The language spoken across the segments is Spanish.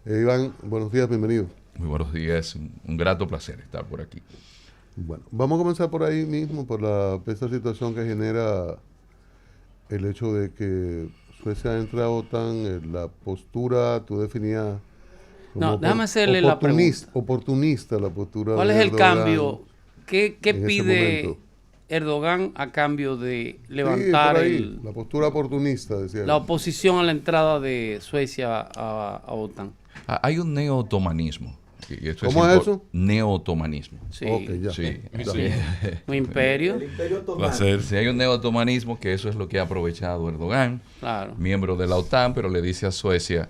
Iván, buenos días, bienvenido. Muy buenos días, un grato placer estar por aquí. Bueno, vamos a comenzar por ahí mismo, por esa situación que genera el hecho de que Suecia entra a OTAN, la postura, tú definías No, como déjame hacerle la pregunta. oportunista la postura ¿Cuál de es el Erdogan cambio? ¿Qué en ese pide momento. Erdogan a cambio de Sí, por levantar ahí, la postura oportunista, decía él. la oposición a la entrada de Suecia a OTAN? Hay un neo-otomanismo. Y esto ¿Cómo es eso? Neo-otomanismo. Sí, Ok, ya. Sí. sí. Un imperio, Placer. Sí, hay un neo-otomanismo que eso es lo que ha aprovechado Erdogan, claro. miembro de la OTAN, pero le dice a Suecia,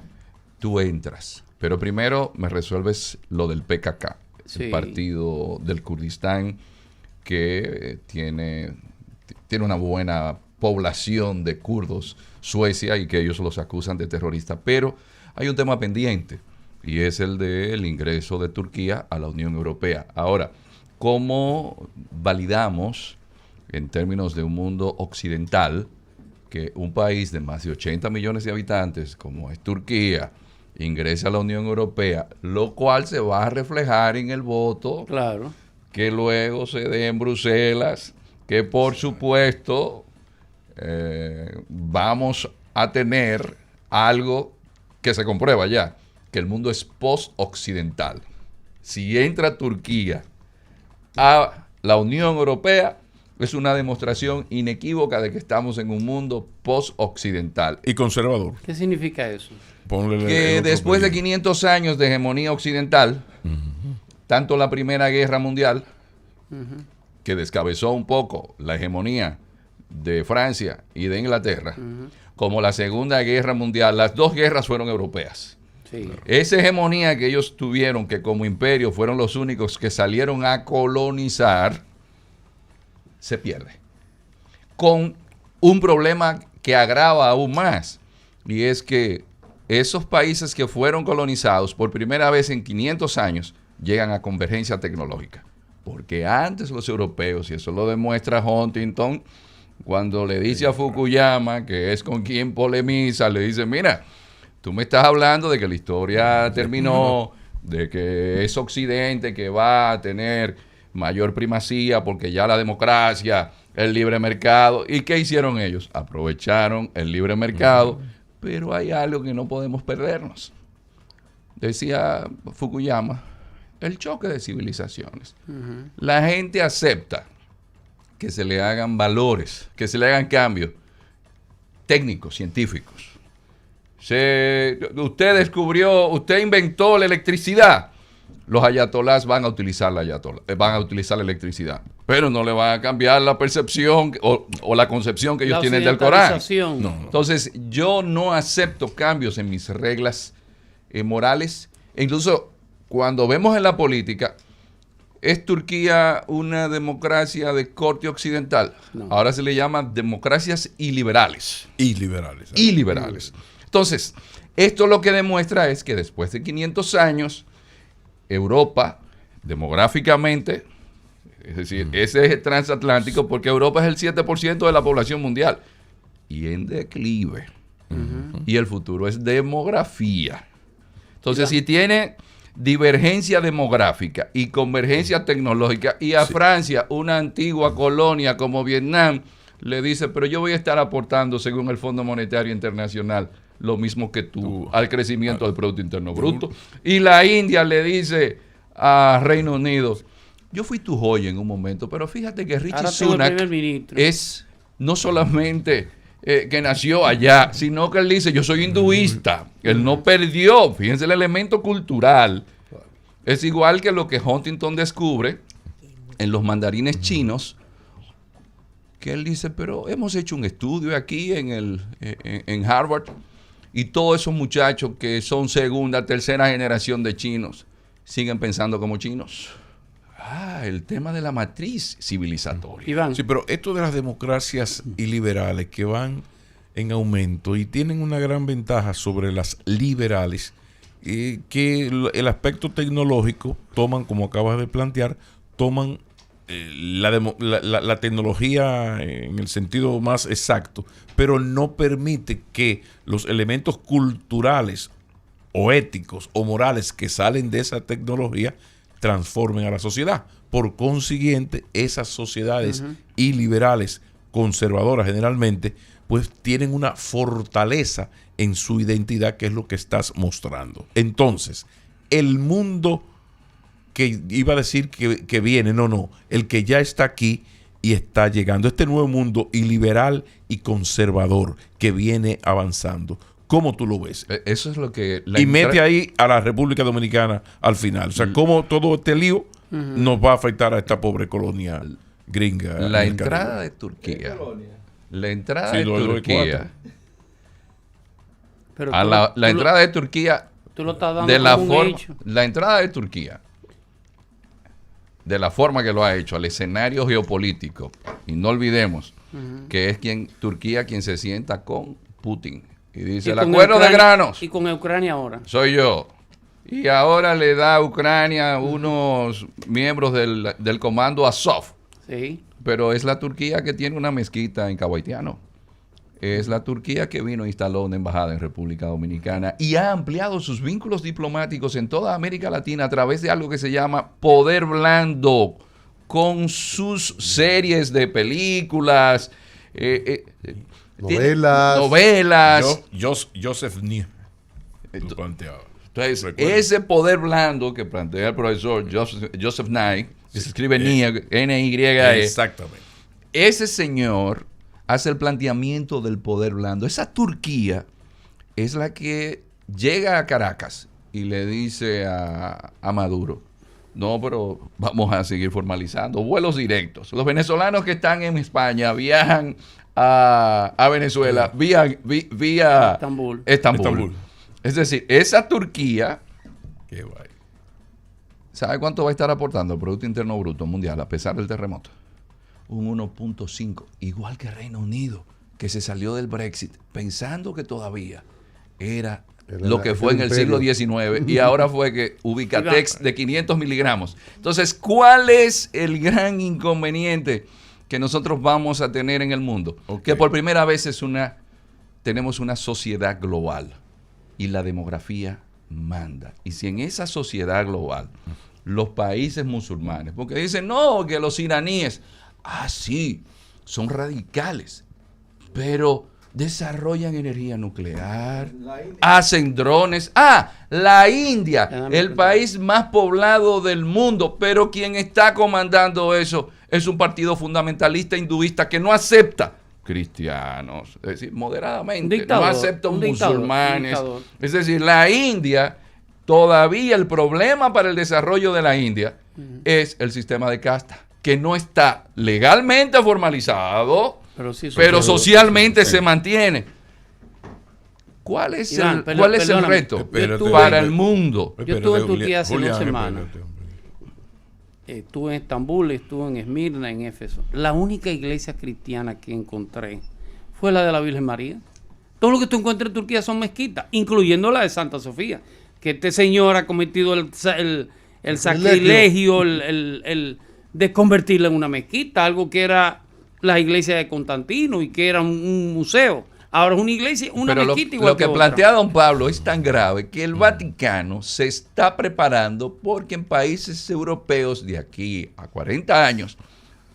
tú entras, pero primero me resuelves lo del PKK, Sí. el partido del Kurdistán que tiene una buena población de kurdos, Suecia, y que ellos los acusan de terroristas. Pero hay un tema pendiente, y es el del ingreso de Turquía a la Unión Europea. Ahora, ¿cómo validamos, en términos de un mundo occidental, que un país de más de 80 millones de habitantes, como es Turquía, ingrese a la Unión Europea, lo cual se va a reflejar en el voto Claro. que luego se dé en Bruselas, que por supuesto vamos a tener algo que se comprueba ya, que el mundo es post-occidental. Si entra Turquía a la Unión Europea, es una demostración inequívoca de que estamos en un mundo post-occidental. Y conservador. ¿Qué significa eso? Ponle Que el otro después de apellido. 500 años de hegemonía occidental, tanto la Primera Guerra Mundial, que descabezó un poco la hegemonía de Francia y de Inglaterra, como la Segunda Guerra Mundial, las dos guerras fueron europeas. Sí. Esa hegemonía que ellos tuvieron, que como imperio fueron los únicos que salieron a colonizar, se pierde. Con un problema que agrava aún más, y es que esos países que fueron colonizados por primera vez en 500 años llegan a convergencia tecnológica. Porque antes los europeos, y eso lo demuestra Huntington, cuando le dice a Fukuyama, que es con quien polemiza, le dice, mira, tú me estás hablando de que la historia terminó, de que es Occidente que va a tener mayor primacía porque ya la democracia, el libre mercado. ¿Y qué hicieron ellos? Aprovecharon el libre mercado, pero hay algo que no podemos perdernos. Decía Fukuyama, el choque de civilizaciones. La gente acepta que se le hagan valores, que se le hagan cambios técnicos, científicos. Usted inventó la electricidad. Los ayatolás van a utilizar la electricidad, pero no le van a cambiar la percepción o la concepción que ellos tienen del Corán. occidentalización. Entonces, yo no acepto cambios en mis reglas morales. E incluso cuando vemos en la política, ¿es Turquía una democracia de corte occidental? No. Ahora se le llama democracias iliberales. Y liberales. Iliberales. Entonces, esto lo que demuestra es que después de 500 años, Europa, demográficamente, es decir, ese eje transatlántico, porque Europa es el 7% de la población mundial, y en declive. Y el futuro es demografía. Entonces, si tiene divergencia demográfica y convergencia tecnológica, y a Francia, una antigua colonia como Vietnam, le dice, pero yo voy a estar aportando, según el Fondo Monetario Internacional, lo mismo que tú al crecimiento del Producto Interno Bruto. Y la India le dice a Reino Unido, yo fui tu joya en un momento, pero fíjate que Rishi Ahora tengo el Sunak primer ministro. es no solamente que nació allá, sino que él dice, yo soy hinduista. Él no perdió, fíjense el elemento cultural. Es igual que lo que Huntington descubre en los mandarines chinos, que él dice, pero hemos hecho un estudio aquí en Harvard, y todos esos muchachos que son segunda, tercera generación de chinos siguen pensando como chinos. El tema de la matriz civilizatoria. Iván, Sí, pero esto de las democracias iliberales que van en aumento y tienen una gran ventaja sobre las liberales, que el aspecto tecnológico toman, como acabas de plantear, toman la tecnología en el sentido más exacto, pero no permite que los elementos culturales o éticos o morales que salen de esa tecnología transformen a la sociedad. Por consiguiente, esas sociedades iliberales, conservadoras generalmente, pues tienen una fortaleza en su identidad, que es lo que estás mostrando. Entonces, el mundo que iba a decir que viene, no, el que ya está aquí y está llegando, este nuevo mundo iliberal y conservador que viene avanzando. ¿Cómo tú lo ves? Eso es lo que... Y mete ahí a la República Dominicana al final. O sea, cómo todo este lío nos va a afectar a esta pobre colonia gringa. La entrada de Turquía. La entrada Sí, de lo de Turquía. Pero La entrada de Turquía... Tú lo estás dando De la como un forma... hecho. La entrada de Turquía, de la forma que lo ha hecho, al escenario geopolítico, y no olvidemos que es Turquía quien se sienta con Putin y dice, Y el con acuerdo de Ucrania- granos Y con Ucrania ahora. soy yo. Y ahora le da a Ucrania unos miembros del comando Azov. Sí. Pero es la Turquía que tiene una mezquita en Cabo Haitiano. Es la Turquía que vino e instaló una embajada en República Dominicana y ha ampliado sus vínculos diplomáticos en toda América Latina a través de algo que se llama poder blando, con sus series de películas, Novelas. Joseph Nye lo planteaba. Entonces, Recuerdo. ese poder blando que plantea el profesor Joseph Nye, que se escribe N-Y-E, Exactamente. ese señor hace el planteamiento del poder blando. Esa Turquía es la que llega a Caracas y le dice a Maduro, no, pero vamos a seguir formalizando vuelos directos. Los venezolanos que están en España viajan a Venezuela vía Estambul. Estambul. Es decir, esa Turquía, Qué guay. ¿sabe cuánto va a estar aportando el Producto Interno Bruto Mundial a pesar del terremoto? Un 1.5, igual que Reino Unido, que se salió del Brexit pensando que todavía era lo que fue en el siglo XIX y ahora fue que Ubicatex de 500 miligramos. Entonces, ¿cuál es el gran inconveniente que nosotros vamos a tener en el mundo? Ok. Que por primera vez tenemos una sociedad global y la demografía manda. Y si en esa sociedad global los países musulmanes, porque dicen, no, que los iraníes, sí, son radicales, pero desarrollan energía nuclear, hacen drones. La India, el país más poblado del mundo, pero quien está comandando eso es un partido fundamentalista hinduista que no acepta cristianos, es decir, moderadamente, Dictador, no acepta un dictador, musulmanes. dictador. Es decir, la India, todavía el problema para el desarrollo de la India es el sistema de casta, que no está legalmente formalizado, pero socialmente se mantiene. ¿Cuál es Iván, el perdóname. reto Espérate, para el mundo? Yo estuve en Turquía hace Julián, 2 semanas. espérate, hombre. Estuve en Estambul, estuve en Esmirna, en Éfeso. La única iglesia cristiana que encontré fue la de la Virgen María. Todo lo que tú encuentras en Turquía son mezquitas, incluyendo la de Santa Sofía, que este señor ha cometido el sacrilegio, el de convertirla en una mezquita, algo que era la iglesia de Constantino y que era un museo. Ahora es una iglesia, una Pero mezquita igual lo que otra. plantea don Pablo es tan grave que el Vaticano se está preparando porque en países europeos de aquí a 40 años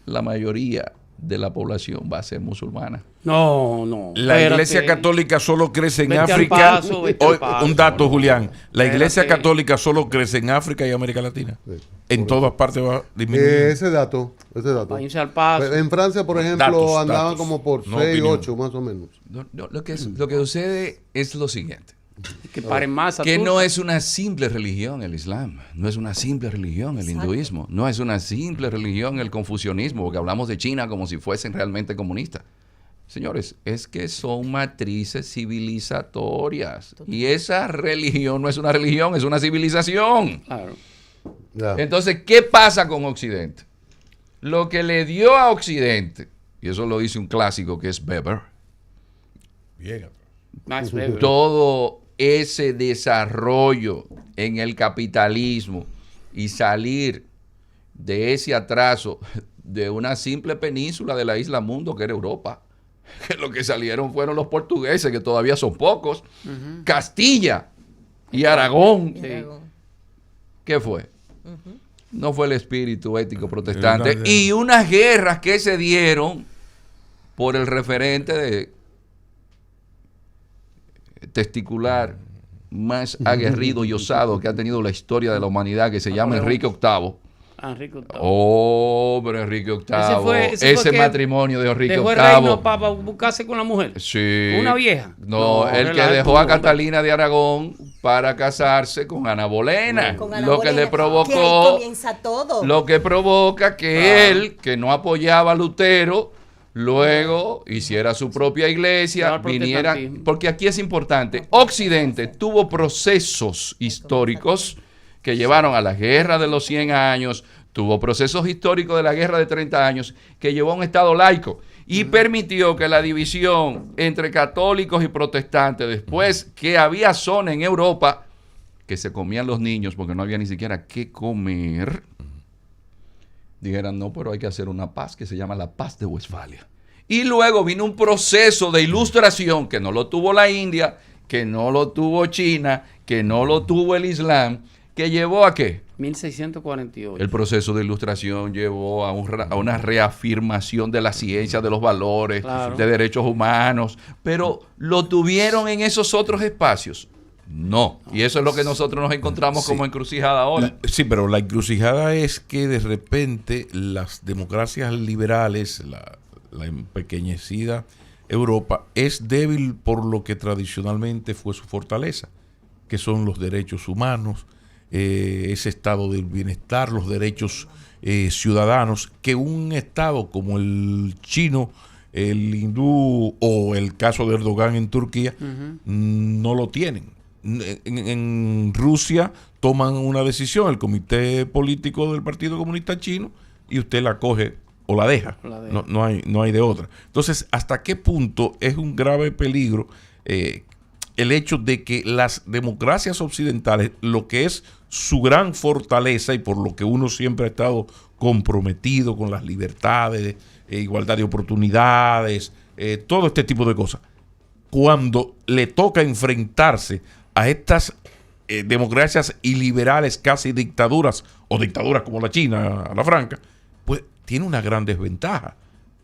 la mayoría de la población va a ser musulmana. No. La espérate. Iglesia Católica solo crece en Vete al África. paso, vete al Hoy, paso. un dato, Julián. La Iglesia Espérate. Católica solo crece en África y América Latina. Sí, En todas partes va disminuyendo. ese dato. Váyanse al paso. En Francia, por ejemplo, Datos, andaban datos. como por No 6, opinión. 8 más o menos. Lo que sucede es lo siguiente. Que paren más. Que no es una simple religión el Islam, no es una simple religión el hinduismo, no es una simple religión el confucianismo, porque hablamos de China como si fuesen realmente comunistas. Señores, es que son matrices civilizatorias y esa religión no es una religión, es una civilización. Claro. Ya. Entonces, ¿qué pasa con Occidente? Lo que le dio a Occidente, y eso lo dice un clásico que es Weber, Bien. Max Weber. todo ese desarrollo en el capitalismo y salir de ese atraso de una simple península de la isla mundo que era Europa, que lo que salieron fueron los portugueses, que todavía son pocos, Castilla, y Aragón. Sí. ¿Qué fue? No fue el espíritu ético protestante. Y unas guerras que se dieron por el referente de testicular más aguerrido y osado que ha tenido la historia de la humanidad, que se llama Enrique VIII. Enrique VIII. Hombre, Enrique VIII. Ese fue que matrimonio de Enrique dejó VIII. el reino para buscarse con la mujer. Sí. Una vieja. No, el que relaja dejó tú, a hombre. Catalina de Aragón para casarse con Ana Bolena. Con Ana Lo que Bolena, le provocó. que ahí comienza todo. Lo que provoca que él, que no apoyaba a Lutero, luego hiciera su propia iglesia, Al viniera. protestantismo. Porque aquí es importante. Occidente tuvo procesos históricos que llevaron a la guerra de los 100 años, tuvo procesos históricos de la guerra de 30 años, que llevó a un Estado laico y permitió que la división entre católicos y protestantes, después que había zona en Europa que se comían los niños porque no había ni siquiera qué comer, dijeran, no, pero hay que hacer una paz que se llama la Paz de Westfalia. Y luego vino un proceso de ilustración que no lo tuvo la India, que no lo tuvo China, que no lo tuvo el Islam, que llevó a ¿qué? 1648. El proceso de ilustración llevó a una reafirmación de la ciencia, de los valores, Claro. de derechos humanos, pero ¿lo tuvieron en esos otros espacios? No. Y eso es lo que nosotros nos encontramos Sí. como encrucijada ahora. Sí, pero la encrucijada es que de repente las democracias liberales, la empequeñecida Europa, es débil por lo que tradicionalmente fue su fortaleza, que son los derechos humanos, ese estado del bienestar, los derechos ciudadanos, que un estado como el chino, el hindú o el caso de Erdogan en Turquía no lo tienen. En Rusia toman una decisión, el comité político del Partido Comunista Chino, y usted la coge o la deja. No hay de otra. Entonces, ¿hasta qué punto es un grave peligro el hecho de que las democracias occidentales, lo que es su gran fortaleza y por lo que uno siempre ha estado comprometido con las libertades, igualdad de oportunidades, todo este tipo de cosas, cuando le toca enfrentarse a estas democracias iliberales, casi dictaduras, o dictaduras como la China, a la franca, pues tiene una gran desventaja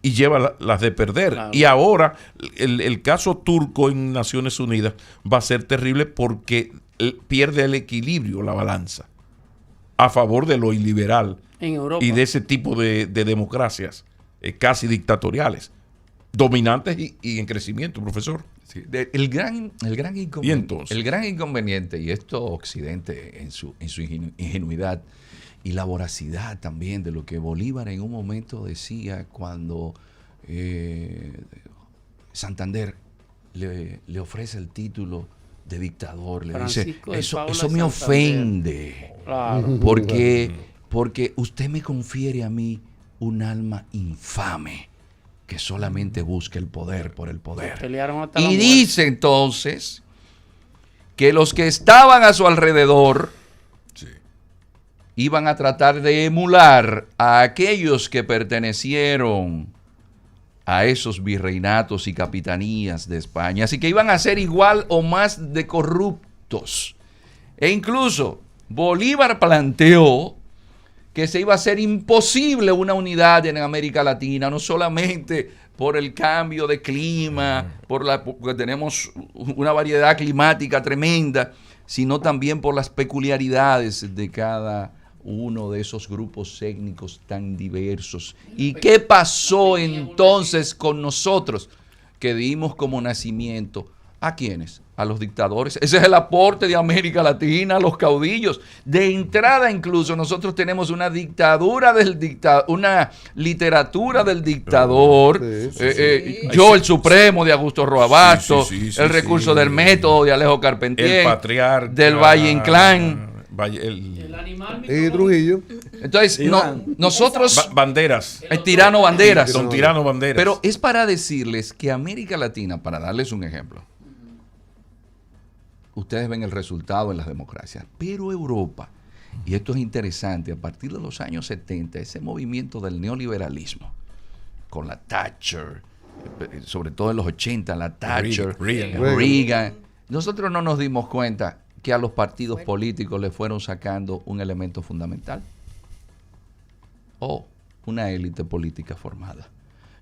y lleva las de perder. Claro. Y ahora el caso turco en Naciones Unidas va a ser terrible porque pierde el equilibrio, la balanza, a favor de lo iliberal En Europa. y de ese tipo de democracias casi dictatoriales, dominantes y en crecimiento, profesor. Sí, el gran ¿Y entonces? el gran inconveniente, y esto Occidente en su ingenuidad y la voracidad también de lo que Bolívar en un momento decía cuando Santander le ofrece el título de dictador, le Francisco de dice, Paula eso me Santander. ofende, Claro. porque usted me confiere a mí un alma infame que solamente busca el poder por el poder. Pelearon hasta la Y muerte. dice entonces que los que estaban a su alrededor iban a tratar de emular a aquellos que pertenecieron a esos virreinatos y capitanías de España. Así que iban a ser igual o más de corruptos. E incluso Bolívar planteó que se iba a hacer imposible una unidad en América Latina, no solamente por el cambio de clima, porque tenemos una variedad climática tremenda, sino también por las peculiaridades de cada uno de esos grupos étnicos tan diversos. ¿Y qué pasó entonces con nosotros que dimos como nacimiento? ¿A quiénes? A los dictadores. Ese es el aporte de América Latina, a los caudillos. De entrada incluso nosotros tenemos una dictadura una literatura del dictador. Yo, el Supremo de Augusto Roabasto, el recurso del método de Alejo Carpentier, El patriarca del Valle Inclán. El animal Y Trujillo. Entonces, nosotros, Banderas. el tirano Banderas. Son tirano banderas. Pero es para decirles que América Latina, para darles un ejemplo, ustedes ven el resultado en las democracias, pero Europa, y esto es interesante, a partir de los años 70, ese movimiento del neoliberalismo, con la Thatcher, sobre todo en los 80, la Thatcher, Reagan. Reagan, nosotros no nos dimos cuenta que a los partidos políticos le fueron sacando un elemento fundamental? O una élite política formada.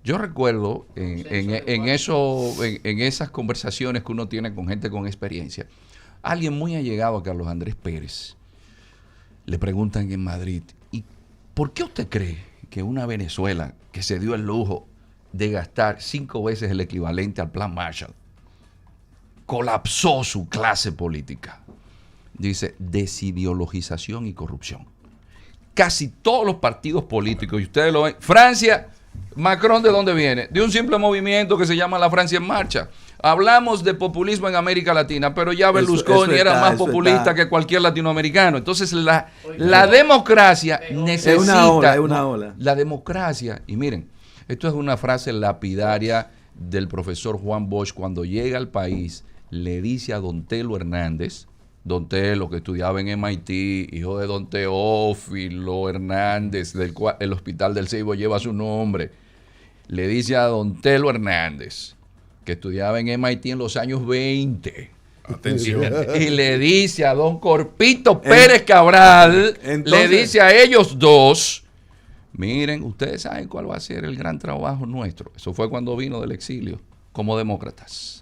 Yo recuerdo en esas conversaciones que uno tiene con gente con experiencia, alguien muy allegado a Carlos Andrés Pérez, le preguntan en Madrid, ¿y por qué usted cree que una Venezuela que se dio el lujo de gastar 5 veces el equivalente al Plan Marshall colapsó su clase política? Dice, desideologización y corrupción. Casi todos los partidos políticos, y ustedes lo ven, Francia, Macron, ¿de dónde viene? De un simple movimiento que se llama la Francia en Marcha. Hablamos de populismo en América Latina, pero ya Berlusconi era más populista que cualquier latinoamericano. Entonces la democracia necesita... Es una ola. La democracia, y miren, esto es una frase lapidaria del profesor Juan Bosch cuando llega al país, le dice a Don Telo Hernández, Don Telo, que estudiaba en MIT, hijo de Don Teófilo Hernández, del cual el Hospital del Ceibo lleva su nombre. Le dice a Don Telo Hernández, que estudiaba en MIT en los años 20. Atención. Y le dice a Don Corpito Pérez Cabral, le dice a ellos dos, miren, ustedes saben cuál va a ser el gran trabajo nuestro. Eso fue cuando vino del exilio, como demócratas.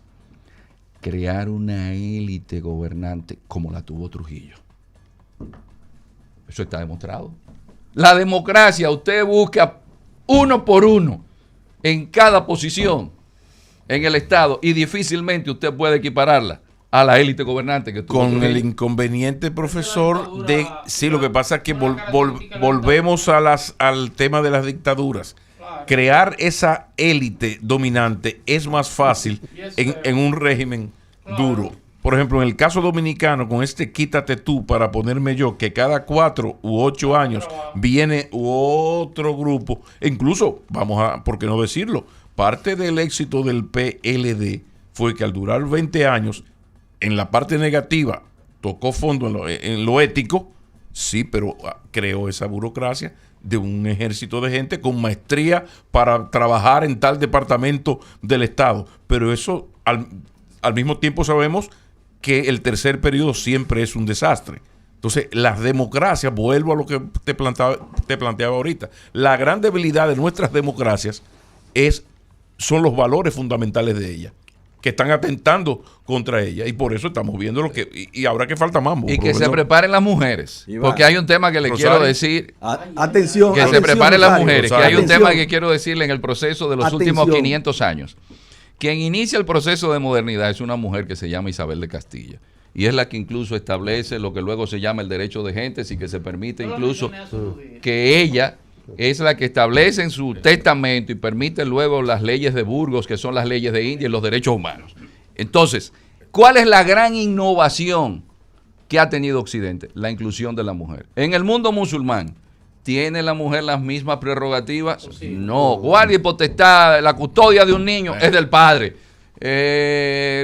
Crear una élite gobernante como la tuvo Trujillo. Eso está demostrado. La democracia, usted busca uno por uno en cada posición en el Estado y difícilmente usted puede equipararla a la élite gobernante que tuvo Con Trujillo. el inconveniente, profesor, de... Sí, lo que pasa es que volvemos al tema de las dictaduras. Crear esa élite dominante es más fácil en un régimen duro. Por ejemplo, en el caso dominicano, con este quítate tú para ponerme yo, que cada 4 u 8 años viene otro grupo, e incluso, ¿por qué no decirlo? Parte del éxito del PLD fue que al durar 20 años, en la parte negativa, tocó fondo en lo ético, sí, pero creó esa burocracia de un ejército de gente con maestría para trabajar en tal departamento del Estado. Pero eso, al mismo tiempo sabemos que el tercer periodo siempre es un desastre. Entonces, las democracias, vuelvo a lo que te planteaba ahorita, la gran debilidad de nuestras democracias son los valores fundamentales de ellas, que están atentando contra ella, y por eso estamos viendo lo que y ahora que falta mambo. Y que se preparen las mujeres, porque hay un tema que le Rosario, quiero decir. Atención. Que se preparen las mujeres, Rosario. que hay un tema que quiero decirle en el proceso de los últimos 500 años. Quien inicia el proceso de modernidad es una mujer que se llama Isabel de Castilla, y es la que incluso establece lo que luego se llama el derecho de gentes y que se permite incluso que ella es la que establece en su testamento y permite luego las leyes de Burgos, que son las leyes de India y los derechos humanos. Entonces, ¿cuál es la gran innovación que ha tenido Occidente? La inclusión de la mujer. En el mundo musulmán, ¿tiene la mujer las mismas prerrogativas? No. Guardia y potestad, la custodia de un niño es del padre.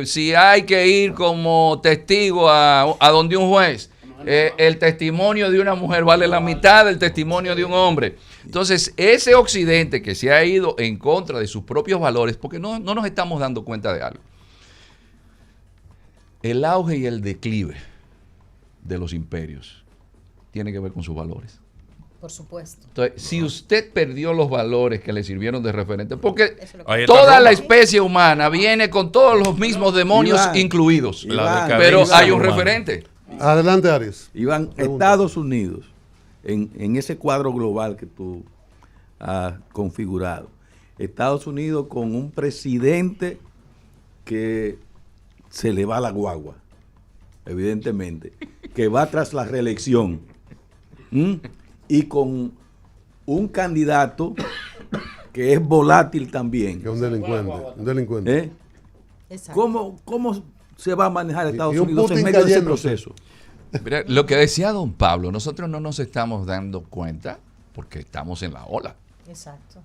Si hay que ir como testigo a donde un juez, el testimonio de una mujer vale la mitad del testimonio de un hombre. Entonces, ese Occidente que se ha ido en contra de sus propios valores, porque no nos estamos dando cuenta de algo. El auge y el declive de los imperios tiene que ver con sus valores. Por supuesto. Entonces, si usted perdió los valores que le sirvieron de referente, porque Ahí está toda Roma. la especie humana viene con todos los mismos demonios Iván, incluidos, Iván, pero decadencia hay un humana. referente. Adelante, Aries. Iván, Pregunta. Estados Unidos, en ese cuadro global que tú has configurado, Estados Unidos con un presidente que se le va la guagua, evidentemente, que va tras la reelección, y con un candidato que es volátil también. Que es un delincuente. Un delincuente. ¿Eh? Exacto. ¿Cómo se va a manejar Estados y un Unidos en Putin medio de ese cayéndose. proceso? Mira, lo que decía don Pablo, nosotros no nos estamos dando cuenta porque estamos en la ola. Exacto.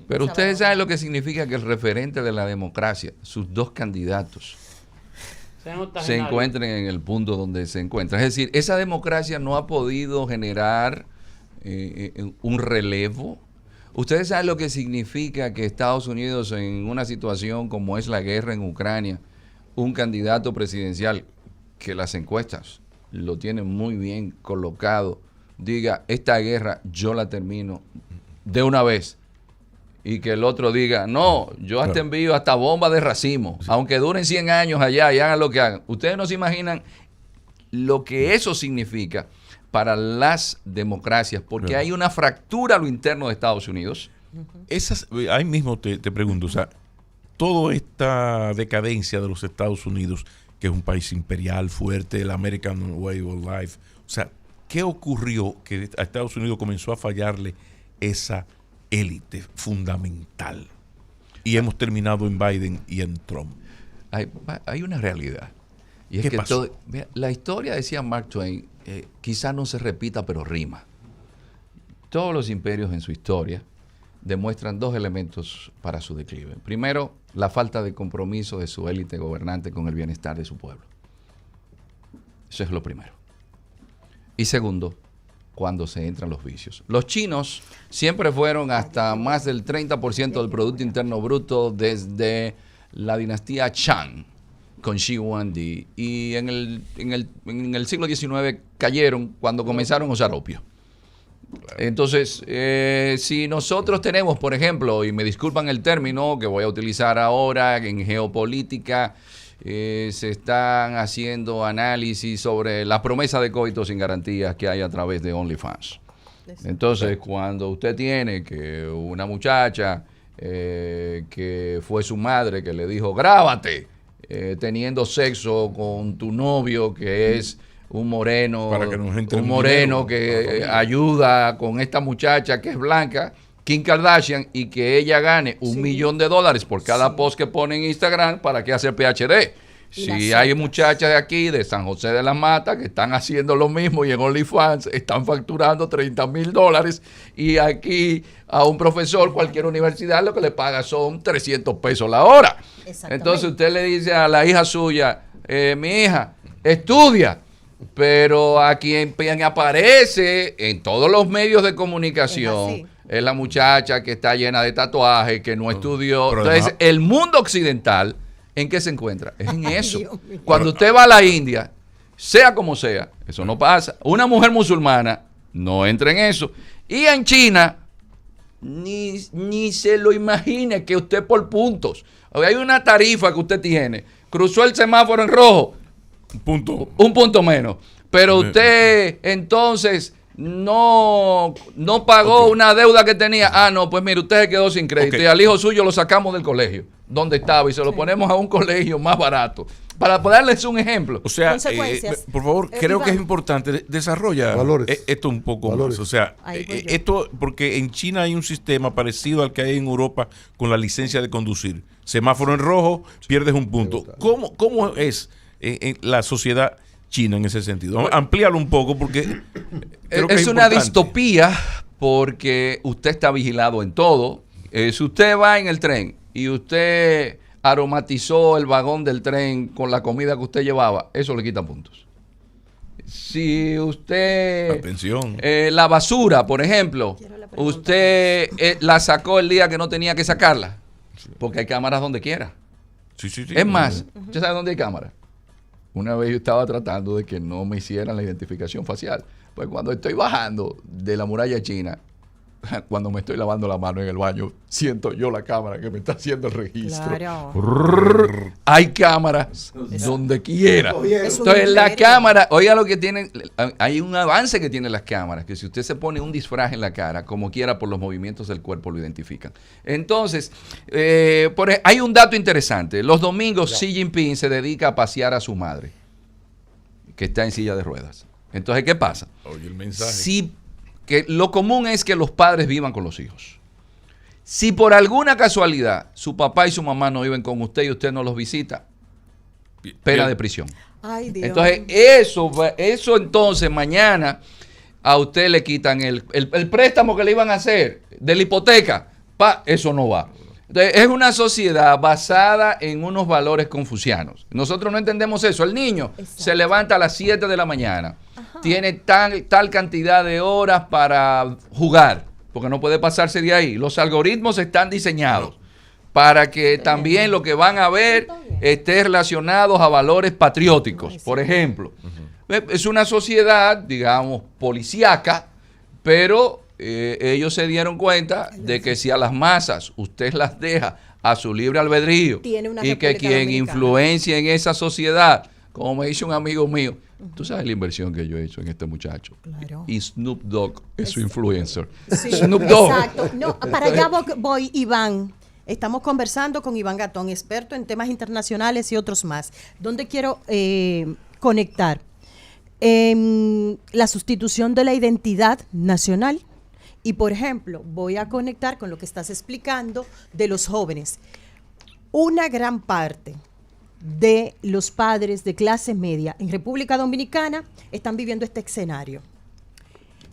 Pero Esa ustedes la saben lo que significa que el referente de la democracia, sus dos candidatos, se encuentren en el punto donde se encuentran. Es decir, esa democracia no ha podido generar un relevo. Ustedes saben lo que significa que Estados Unidos, en una situación como es la guerra en Ucrania, un candidato presidencial que las encuestas lo tienen muy bien colocado, diga, esta guerra yo la termino de una vez, y que el otro diga, no, yo hasta envío hasta bombas de racimo, aunque duren 100 años allá y hagan lo que hagan. Ustedes no se imaginan lo que eso significa para las democracias, porque hay una fractura a lo interno de Estados Unidos. Ahí mismo te pregunto, o sea, toda esta decadencia de los Estados Unidos, que es un país imperial, fuerte, el American Way of Life, o sea, ¿qué ocurrió que a Estados Unidos comenzó a fallarle esa élite fundamental? Y hemos terminado en Biden y en Trump. Hay una realidad. Y es ¿Qué que pasó? la historia, decía Mark Twain, quizás no se repita, pero rima. Todos los imperios en su historia demuestran dos elementos para su declive. Primero, la falta de compromiso de su élite gobernante con el bienestar de su pueblo. Eso es lo primero. Y segundo, cuando se entran los vicios. Los chinos siempre fueron hasta más del 30% del Producto Interno Bruto desde la dinastía Shang con Shi Huangdi, y en el siglo XIX cayeron cuando comenzaron a usar opio. Entonces, si nosotros tenemos, por ejemplo, y me disculpan el término que voy a utilizar ahora, en geopolítica se están haciendo análisis sobre la promesa de coito sin garantías que hay a través de OnlyFans. Entonces, cuando usted tiene que una muchacha que fue su madre que le dijo, grábate teniendo sexo con tu novio que es un moreno, que ayuda con esta muchacha que es blanca, Kim Kardashian, y que ella gane $1 millón por cada post que pone en Instagram, ¿para qué hacer PhD? Si hay muchachas de aquí, de San José de las Matas, que están haciendo lo mismo y en OnlyFans están facturando $30,000, y aquí a un profesor, cualquier universidad, lo que le paga son $300 la hora. Entonces usted le dice a la hija suya, mi hija, estudia, pero a quien aparece en todos los medios de comunicación es la muchacha que está llena de tatuajes, que no estudió. Entonces, el mundo occidental, ¿en qué se encuentra? Es en eso. Cuando usted va a la India, sea como sea, eso no pasa. Una mujer musulmana no entra en eso. Y en China, ni se lo imagine que usted por puntos. Hay una tarifa que usted tiene, cruzó el semáforo en rojo, un punto menos. Pero usted entonces no pagó una deuda que tenía. Ah, no, pues mire, usted se quedó sin crédito. Y al hijo suyo lo sacamos del colegio donde estaba y se lo ponemos a un colegio más barato. Para darles un ejemplo. O sea, por favor, creo que es importante desarrolla esto un poco más. O sea, esto, porque en China hay un sistema parecido al que hay en Europa con la licencia de conducir. Semáforo en rojo, pierdes un punto. ¿Cómo es en la sociedad china en ese sentido? Amplíalo un poco, porque creo que es una distopía, porque usted está vigilado en todo. Si usted va en el tren y usted aromatizó el vagón del tren con la comida que usted llevaba, eso le quita puntos. Si usted... Atención. La basura, por ejemplo, usted la sacó el día que no tenía que sacarla, porque hay cámaras donde quiera. Sí. Es más, ¿usted sabe dónde hay cámaras? Una vez yo estaba tratando de que no me hicieran la identificación facial. Pues cuando estoy bajando de la muralla china, cuando me estoy lavando la mano en el baño, siento yo la cámara que me está haciendo el registro. Claro. Hay cámaras donde quiera. Entonces la cámara, oiga lo que tienen, hay un avance que tienen las cámaras, que si usted se pone un disfraz en la cara, como quiera, por los movimientos del cuerpo lo identifican. Entonces, hay un dato interesante. Los domingos Xi Jinping se dedica a pasear a su madre, que está en silla de ruedas. Entonces, ¿qué pasa? Oye, el mensaje. Que lo común es que los padres vivan con los hijos. Si por alguna casualidad su papá y su mamá no viven con usted y usted no los visita, pena de prisión. Ay, Dios. Entonces, eso entonces mañana a usted le quitan el préstamo que le iban a hacer de la hipoteca. Eso no va. Entonces, es una sociedad basada en unos valores confucianos. Nosotros no entendemos eso. El niño se levanta a las 7 de la mañana. Tiene tal cantidad de horas para jugar, porque no puede pasarse de ahí. Los algoritmos están diseñados para que también lo que van a ver esté relacionado a valores patrióticos. Por ejemplo, es una sociedad, digamos, policíaca, pero ellos se dieron cuenta de que si a las masas usted las deja a su libre albedrío y que quien influencia en esa sociedad, como me dice un amigo mío, tú sabes la inversión que yo he hecho en este muchacho. Claro. Y Snoop Dogg es su influencer. Sí, Snoop Dogg. exacto. No, para allá voy, Iván. Estamos conversando con Iván Gatón, experto en temas internacionales y otros más. ¿Dónde quiero conectar? La sustitución de la identidad nacional. Y, por ejemplo, voy a conectar con lo que estás explicando de los jóvenes. Una gran parte de los padres de clase media en República Dominicana están viviendo este escenario.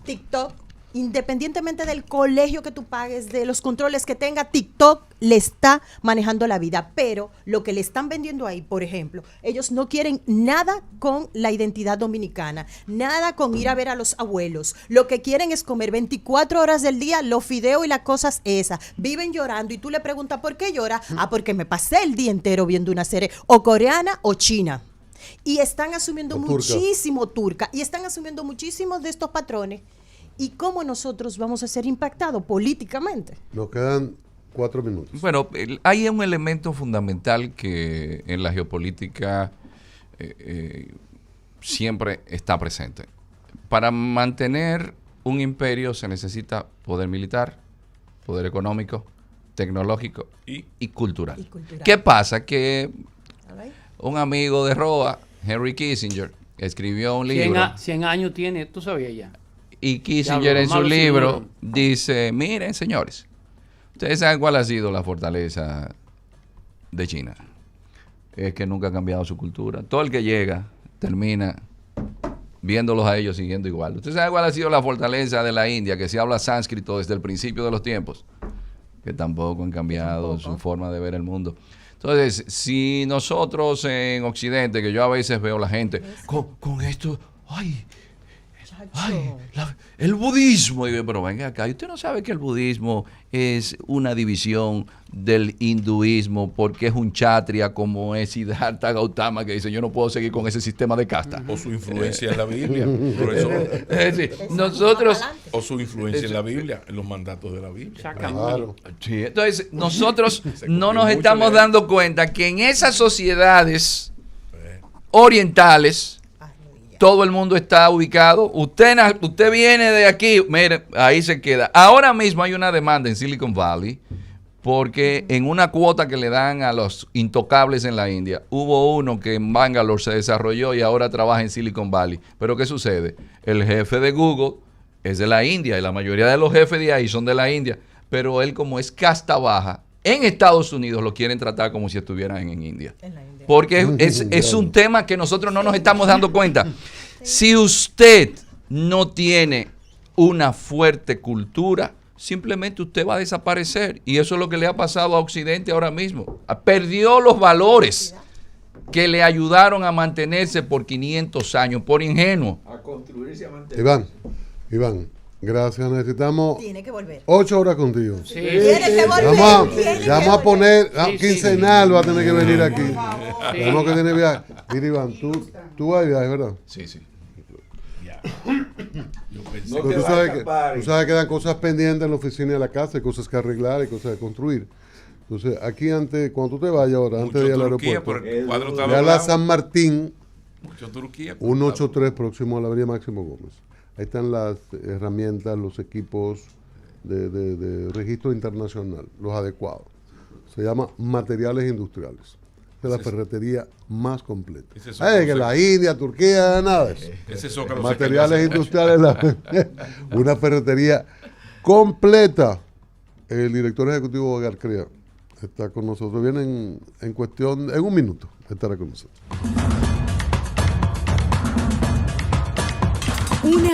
TikTok, independientemente del colegio que tú pagues, de los controles que tenga, TikTok le está manejando la vida. Pero lo que le están vendiendo ahí, por ejemplo, ellos no quieren nada con la identidad dominicana, nada con ir a ver a los abuelos. Lo que quieren es comer 24 horas del día los fideos y las cosas esas. Viven llorando y tú le preguntas ¿por qué llora? Ah, porque me pasé el día entero viendo una serie o coreana o china. Y están asumiendo muchísimo turca y están asumiendo muchísimos de estos patrones. ¿Y cómo nosotros vamos a ser impactados políticamente? Nos quedan 4 minutos. Bueno, hay un elemento fundamental que en la geopolítica siempre está presente. Para mantener un imperio se necesita poder militar, poder económico, tecnológico y cultural. ¿Qué pasa? Que un amigo de Roa, Henry Kissinger, escribió un libro. 100 años tiene, tú sabías ya. Y Kissinger en su libro dice, miren señores, ustedes saben cuál ha sido la fortaleza de China. Es que nunca ha cambiado su cultura. Todo el que llega termina viéndolos a ellos siguiendo igual. Ustedes saben cuál ha sido la fortaleza de la India, que se habla sánscrito desde el principio de los tiempos, que tampoco han cambiado su forma de ver el mundo. Entonces, si nosotros en Occidente, que yo a veces veo la gente con esto, el budismo, y yo, pero venga acá, ¿y usted no sabe que el budismo es una división del hinduismo porque es un kshatriya como es Siddhartha Gautama que dice yo no puedo seguir con ese sistema de casta? O su influencia en la Biblia, profesor. Sí, nosotros... O su influencia en la Biblia, en los mandatos de la Biblia. Claro. Sí, entonces nosotros no nos estamos dando cuenta que en esas sociedades orientales todo el mundo está ubicado. Usted viene de aquí, mire, ahí se queda. Ahora mismo hay una demanda en Silicon Valley porque en una cuota que le dan a los intocables en la India, hubo uno que en Bangalore se desarrolló y ahora trabaja en Silicon Valley. Pero ¿qué sucede? El jefe de Google es de la India y la mayoría de los jefes de ahí son de la India. Pero él, como es casta baja, en Estados Unidos lo quieren tratar como si estuvieran en India. Porque es un tema que nosotros no nos estamos dando cuenta. Si usted no tiene una fuerte cultura, simplemente usted va a desaparecer. Y eso es lo que le ha pasado a Occidente ahora mismo. Perdió los valores que le ayudaron a mantenerse por 500 años, por ingenuo. A construirse, a mantener. Iván, gracias. Necesitamos Tiene que volver. 8 horas contigo. Sí. Tiene que volver. Vamos a poner, Sí, quincenal va a tener que venir aquí. Sí. Tenemos que tener viaje. Mira, Iván, tú vas a viaje, ¿verdad? Sí, sí. No Pero te tú vas a sabes escapar. que quedan cosas pendientes en la oficina de la casa, hay cosas que arreglar, hay cosas que construir. Entonces, aquí cuando tú te vayas ahora, antes de ir al aeropuerto, pero el cuadro está ve a la doblado. San Martín, Mucho Turquía. 183 próximo a la avenida Máximo Gómez. Ahí están las herramientas, los equipos de registro internacional, los adecuados. Se llama materiales industriales. Es la ferretería más completa. Ese zócalo Que la India, Turquía, nada de eso. Ese zócalo se Materiales cayó hace industriales, una ferretería completa. El director ejecutivo de Garcrea está con nosotros. Viene en cuestión, en un minuto, estará con nosotros. Una